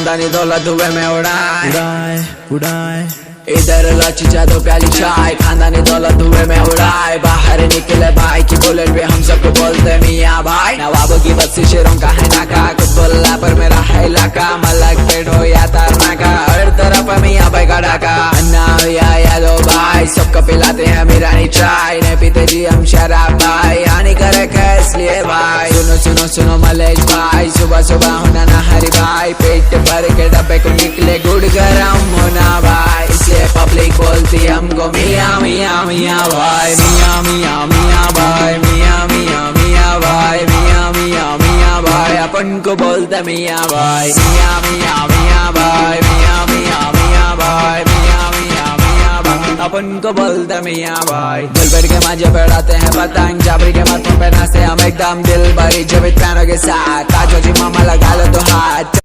खानदानी दौलत धुएं में उड़ाए उड़ाए उड़ाए। इधर लाची चादो प्याली चाय, खानदानी दौलत धुएं में उड़ाए। बाहर निकले भाई की बुलेट पे हम सबको बोलते मियाँ भाई। नवाबों की बस्ती शेरों का है नाका, कुतुल्ला पर मेरा है इलाका। मलक पेट हो या तारनाका, हर तरफ मियाँ भाई का डाका। अन्ना या यादो भाई सबको पिलाते हैं मीरानी चाय। नहीं पीते जी हम शराब भाई, हानिकारक है इसलिए भाई। सुनो सुनो सुनो मलेश भाई, सुबह सुबह होना ना हरी भाई। पेट भर के डब्बे को निकले गुड़ गरम होना भाई। इसलिए पब्लिक बोलती हमको मियाँ मियाँ मियाँ भाई। मियाँ मियाँ मियाँ भाई, मियाँ मियाँ मियाँ भाई, मियाँ मियाँ मियाँ भाई। अपन को बोलते मियाँ भाई। मियाँ मियाँ मियाँ भाई, मियाँ मियाँ मियाँ भाई, मियाँ मियाँ मियाँ भाई। अपन को बोलते मियाँ भाई। दिल भर के मांझे बढ़ाते हैं पतंग, जाबरी के माथों पे नाचते हम एकदम दिल भरी जब पैरों के साथ। ताजो जी मामा लगा लो तो हाथ,